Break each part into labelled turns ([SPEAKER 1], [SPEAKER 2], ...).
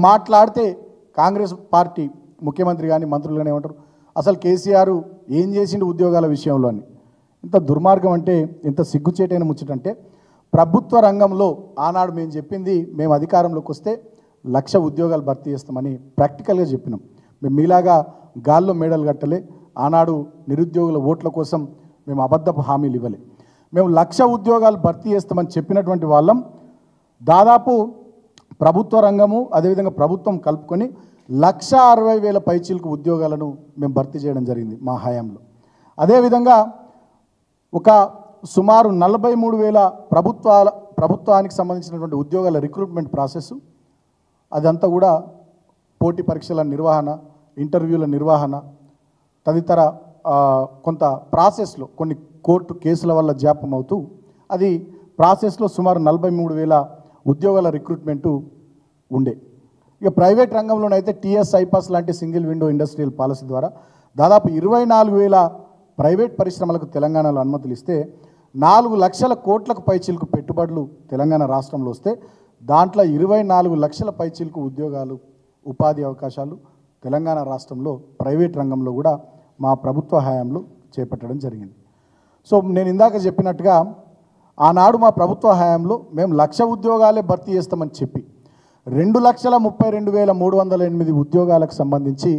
[SPEAKER 1] మాట్లాడితే కాంగ్రెస్ పార్టీ ముఖ్యమంత్రి కానీ మంత్రులు కానీ ఏమంటారు, అసలు కేసీఆర్ ఏం చేసిండు ఉద్యోగాల విషయంలో అని. ఇంత దుర్మార్గం అంటే, ఇంత సిగ్గుచేటైన ముచ్చటంటే, ప్రభుత్వ రంగంలో ఆనాడు మేము చెప్పింది, మేము అధికారంలోకి వస్తే 1,00,000 ఉద్యోగాలు భర్తీ చేస్తామని ప్రాక్టికల్గా చెప్పినాం. మేము మీలాగా గాల్లో మేడలు కట్టలే. ఆనాడు నిరుద్యోగుల ఓట్ల కోసం మేము అబద్ధపు హామీలు ఇవ్వలే. మేము 1,00,000 ఉద్యోగాలు భర్తీ చేస్తామని చెప్పినటువంటి వాళ్ళం. దాదాపు ప్రభుత్వ రంగము అదేవిధంగా ప్రభుత్వం కలుపుకొని 1,60,000 పైచీలకు ఉద్యోగాలను మేము భర్తీ చేయడం జరిగింది మా హయాంలో. అదేవిధంగా ఒక సుమారు 43,000 ప్రభుత్వానికి సంబంధించినటువంటి ఉద్యోగాల రిక్రూట్మెంట్ ప్రాసెస్, అదంతా కూడా పోటీ పరీక్షల నిర్వహణ, ఇంటర్వ్యూల నిర్వహణ తదితర కొంత ప్రాసెస్లో కొన్ని కోర్టు కేసుల వల్ల జాప్యం అవుతూ అది ప్రాసెస్లో సుమారు 43,000 ఉద్యోగాల రిక్రూట్మెంటు ఉండే. ఇక ప్రైవేట్ రంగంలోనైతే టీఎస్ ఐపాస్ లాంటి సింగిల్ విండో ఇండస్ట్రియల్ పాలసీ ద్వారా దాదాపు 24,000 ప్రైవేట్ పరిశ్రమలకు తెలంగాణలో అనుమతులు ఇస్తే 4 లక్షల కోట్లకు పైచీలకు పెట్టుబడులు తెలంగాణ రాష్ట్రంలో వస్తే దాంట్లో 24 లక్షల పైచీలకు ఉద్యోగాలు, ఉపాధి అవకాశాలు తెలంగాణ రాష్ట్రంలో ప్రైవేట్ రంగంలో కూడా మా ప్రభుత్వ హయాంలో చేపట్టడం జరిగింది. సో నేను ఇందాక చెప్పినట్టుగా ఆనాడు మా ప్రభుత్వ హయాంలో మేము 1,00,000 ఉద్యోగాలే భర్తీ చేస్తామని చెప్పి 2,32,308 ఉద్యోగాలకు సంబంధించి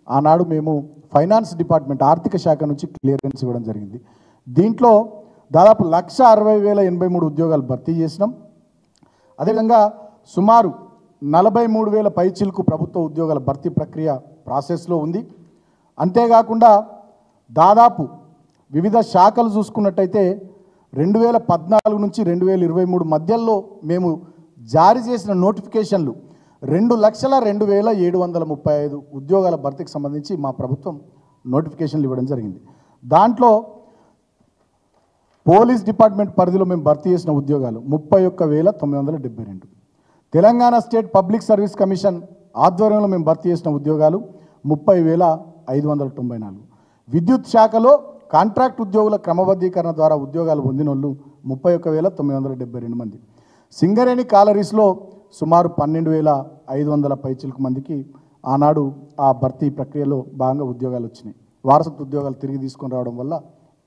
[SPEAKER 1] ఆనాడు మేము ఫైనాన్స్ డిపార్ట్మెంట్ ఆర్థిక శాఖ నుంచి క్లియరెన్స్ ఇవ్వడం జరిగింది. దీంట్లో దాదాపు 1,60,083 ఉద్యోగాలు భర్తీ చేసినాం. అదేవిధంగా సుమారు 43,000 పైచిలకు ప్రభుత్వ ఉద్యోగాల భర్తీ ప్రక్రియ ప్రాసెస్లో ఉంది. అంతేకాకుండా దాదాపు వివిధ శాఖలు చూసుకున్నట్టయితే 2014 నుంచి 2023 మధ్యలో మేము జారీ చేసిన నోటిఫికేషన్లు 2,02,735 ఉద్యోగాల భర్తీకి సంబంధించి మా ప్రభుత్వం నోటిఫికేషన్లు ఇవ్వడం జరిగింది. దాంట్లో పోలీస్ డిపార్ట్మెంట్ పరిధిలో మేము భర్తీ చేసిన ఉద్యోగాలు 31,972. Telangana state public service commission ఆధ్వర్యంలో మేము భర్తీ చేసిన ఉద్యోగాలు 30,594. విద్యుత్ శాఖలో కాంట్రాక్ట్ ఉద్యోగుల క్రమబద్ధీకరణ ద్వారా ఉద్యోగాలు పొందిన వాళ్ళు 31,972 మంది. సింగరేణి కాలరీస్లో సుమారు 12,500 పైచిలకు మందికి ఆనాడు ఆ భర్తీ ప్రక్రియలో భాగంగా ఉద్యోగాలు వచ్చినాయి. వారసత్వ ఉద్యోగాలు తిరిగి తీసుకొని రావడం వల్ల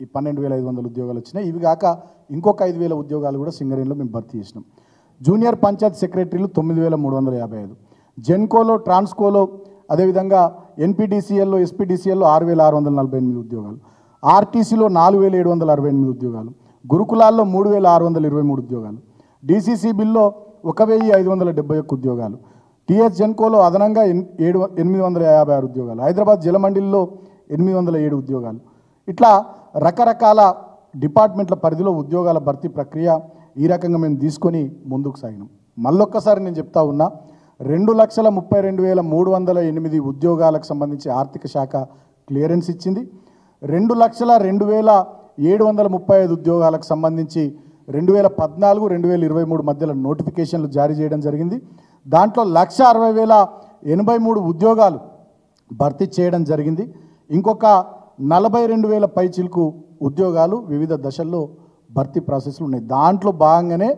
[SPEAKER 1] ఈ 12,500 ఉద్యోగాలు వచ్చినాయి. ఇవి కాక ఇంకొక 5,000 ఉద్యోగాలు కూడా సింగరేణిలో మేము భర్తీ చేసినాం. జూనియర్ పంచాయత్ సెక్రటరీలు 9,355. జెన్కోలో, ట్రాన్స్కోలో, అదేవిధంగా ఎన్పీడీసీఎల్లో, ఎస్పీడీసీఎల్లో 6,648 ఉద్యోగాలు. ఆర్టీసీలో 4,768 ఉద్యోగాలు. గురుకులాల్లో 3,623 ఉద్యోగాలు. డీసీసీ బిల్లో 1,571 ఉద్యోగాలు. టీఎస్ జెన్కోలో అదనంగా 856 ఉద్యోగాలు. హైదరాబాద్ జలమండలిలో 807 ఉద్యోగాలు. ఇట్లా రకరకాల డిపార్ట్మెంట్ల పరిధిలో ఉద్యోగాల భర్తీ ప్రక్రియ ఈ రకంగా మేము తీసుకొని ముందుకు సాగినాం. మళ్ళొక్కసారి నేను చెప్తా ఉన్నా, 2,32,308 ఉద్యోగాలకు సంబంధించి ఆర్థిక శాఖ క్లియరెన్స్ ఇచ్చింది. 2,02,735 ఉద్యోగాలకు సంబంధించి 2014, 2023 మధ్యలో నోటిఫికేషన్లు జారీ చేయడం జరిగింది. దాంట్లో 1,60,083 ఉద్యోగాలు భర్తీ చేయడం జరిగింది. ఇంకొక 42,000 పైచిలకు ఉద్యోగాలు వివిధ దశల్లో భర్తీ ప్రాసెస్లు ఉన్నాయి. దాంట్లో భాగంగానే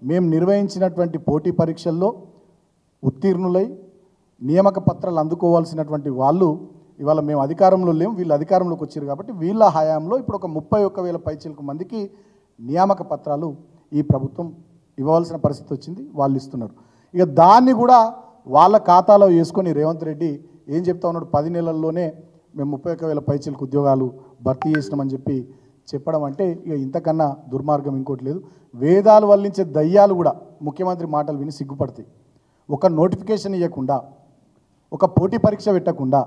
[SPEAKER 1] మేము నిర్వహించినటువంటి పోటీ పరీక్షల్లో ఉత్తీర్ణులై నియామక పత్రాలు అందుకోవాల్సినటువంటి వాళ్ళు ఇవాళ మేము అధికారంలో లేము, వీళ్ళు అధికారంలోకి వచ్చారు కాబట్టి వీళ్ళ హయాంలో ఇప్పుడు ఒక 31,000 పైచిలకు మందికి నియామక పత్రాలు ఈ ప్రభుత్వం ఇవ్వవలసిన పరిస్థితి వచ్చింది. వాళ్ళు ఇస్తున్నారు. ఇక దాన్ని కూడా వాళ్ళ ఖాతాలో వేసుకొని రేవంత్ రెడ్డి ఏం చెప్తా ఉన్నాడు, 10 నెలల్లోనే మేము 31,000 పైచిలకు ఉద్యోగాలు భర్తీ చేసినామని చెప్పి చెప్పడం అంటే ఇక ఇంతకన్నా దుర్మార్గం ఇంకోటి లేదు. వేదాలు వల్లించే దయ్యాలు కూడా ముఖ్యమంత్రి మాటలు విని సిగ్గుపడతాయి. ఒక నోటిఫికేషన్ ఇవ్వకుండా, ఒక పోటీ పరీక్ష పెట్టకుండా,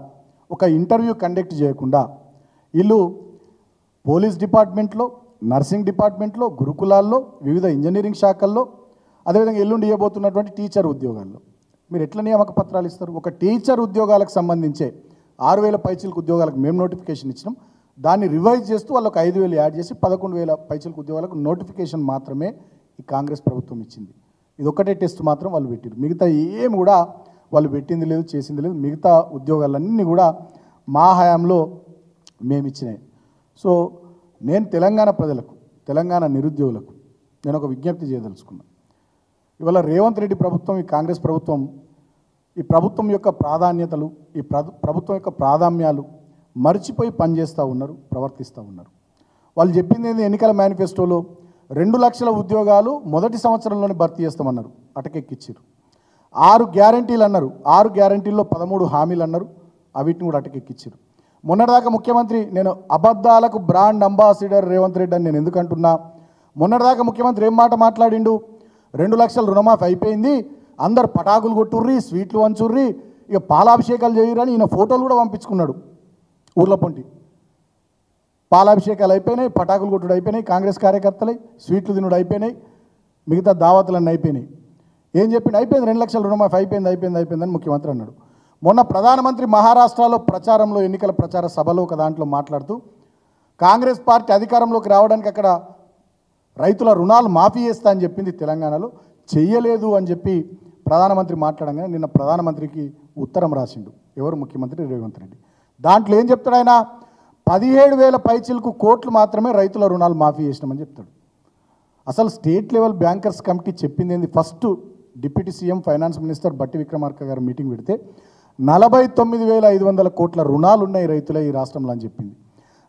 [SPEAKER 1] ఒక ఇంటర్వ్యూ కండక్ట్ చేయకుండా వీళ్ళు పోలీస్ డిపార్ట్మెంట్లో, నర్సింగ్ డిపార్ట్మెంట్లో, గురుకులాల్లో, వివిధ ఇంజనీరింగ్ శాఖల్లో, అదేవిధంగా ఎల్లుండి ఇవ్వబోతున్నటువంటి టీచర్ ఉద్యోగాల్లో మీరు ఎట్లా నియామక పత్రాలు ఇస్తారు? ఒక టీచర్ ఉద్యోగాలకు సంబంధించే 6,000 పైచిలకు ఉద్యోగాలకు మేము నోటిఫికేషన్ ఇచ్చినాం. దాన్ని రివైజ్ చేస్తూ వాళ్ళకు 5,000 యాడ్ చేసి 11,000 పైచిలకు ఉద్యోగాలకు నోటిఫికేషన్ మాత్రమే ఈ కాంగ్రెస్ ప్రభుత్వం ఇచ్చింది. ఇది ఒక్కటే టెస్ట్ మాత్రం వాళ్ళు పెట్టారు. మిగతా ఏం కూడా వాళ్ళు పెట్టింది లేదు, చేసింది లేదు. మిగతా ఉద్యోగాలన్నీ కూడా మా హయాంలో మేము ఇచ్చినాయి. సో నేను తెలంగాణ ప్రజలకు, తెలంగాణ నిరుద్యోగులకు నేను ఒక విజ్ఞప్తి చేయదలుచుకున్నాను. ఇవాళ రేవంత్ రెడ్డి ప్రభుత్వం, ఈ కాంగ్రెస్ ప్రభుత్వం ఈ ప్రభుత్వం యొక్క ప్రాధాన్యతలు, ఈ ప్రభుత్వం యొక్క ప్రాధాన్యాలు మర్చిపోయి పనిచేస్తూ ఉన్నారు, ప్రవర్తిస్తూ ఉన్నారు. వాళ్ళు చెప్పింది ఏంది, ఎన్నికల మేనిఫెస్టోలో 2 లక్షల ఉద్యోగాలు మొదటి సంవత్సరంలోనే భర్తీ చేస్తామన్నారు, అటకెక్కిచ్చారు. 6 గ్యారంటీలు అన్నారు, 6 గ్యారంటీల్లో 13 హామీలు అన్నారు, అవిటిని కూడా అటకెక్కిచ్చారు. మొన్నటిదాకా ముఖ్యమంత్రి, నేను అబద్ధాలకు బ్రాండ్ అంబాసిడర్ రేవంత్ రెడ్డి అని నేను ఎందుకంటున్నా, మొన్నటిదాకా ముఖ్యమంత్రి ఏం మాట మాట్లాడిండు, 2 లక్షల రుణమాఫీ అయిపోయింది, అందరు పటాకులు కొట్టుర్రి, స్వీట్లు వంచుర్రి, ఇక పాలాభిషేకాలు చేయరని ఈయన ఫోటోలు కూడా పంపించుకున్నాడు. ఊర్ల పొంటి పాలాభిషేకాలు అయిపోయినాయి, పటాకులు కొట్టుడు అయిపోయినాయి, కాంగ్రెస్ కార్యకర్తలై స్వీట్లు తినుడు అయిపోయినాయి, మిగతా దావతులన్నీ అయిపోయినాయి. ఏం చెప్పిండు, అయిపోయింది 2 లక్షల రుణమాఫీ అయిపోయిందని ముఖ్యమంత్రి అన్నాడు. మొన్న ప్రధానమంత్రి మహారాష్ట్రలో ప్రచారంలో, ఎన్నికల ప్రచార సభలో ఒక దాంట్లో మాట్లాడుతూ కాంగ్రెస్ పార్టీ అధికారంలోకి రావడానికి అక్కడ రైతుల రుణాలు మాఫీ చేస్తా అని చెప్పింది, తెలంగాణలో చెయ్యలేదు అని చెప్పి ప్రధానమంత్రి మాట్లాడంగానే నిన్న ప్రధానమంత్రికి ఉత్తరం రాసిండు ఎవరు, ముఖ్యమంత్రి రేవంత్ రెడ్డి. దాంట్లో ఏం చెప్తాడు ఆయన, 17,000 పైచిలకు కోట్లు మాత్రమే రైతుల రుణాలు మాఫీ చేసినామని చెప్తాడు. అసలు స్టేట్ లెవెల్ బ్యాంకర్స్ కమిటీ చెప్పింది ఏంది, first deputy CM finance minister బట్టి విక్రమార్క గారు మీటింగ్ పెడితే 49,500 కోట్ల రుణాలు ఉన్నాయి రైతులే ఈ రాష్ట్రంలో అని చెప్పింది.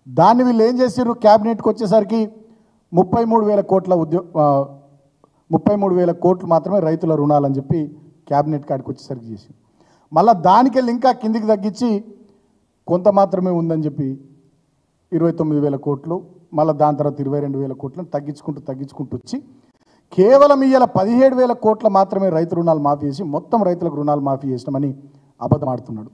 [SPEAKER 1] దాన్ని వీళ్ళు ఏం చేసారు, క్యాబినెట్కి వచ్చేసరికి 33,000 కోట్లు మాత్రమే రైతుల రుణాలు అని చెప్పి క్యాబినెట్ కాడికి వచ్చేసరికి చేసి, మళ్ళీ దానికెళ్ళి ఇంకా కిందికి తగ్గించి కొంత మాత్రమే ఉందని చెప్పి 29,000 కోట్లు, మళ్ళీ దాని తర్వాత 22,000 కోట్లను తగ్గించుకుంటూ వచ్చి కేవలం ఇవాళ 17,000 కోట్ల మాత్రమే రైతు రుణాలు మాఫీ చేసి మొత్తం రైతులకు రుణాలు మాఫీ చేసినామని అబద్ధం ఆడుతున్నాడు.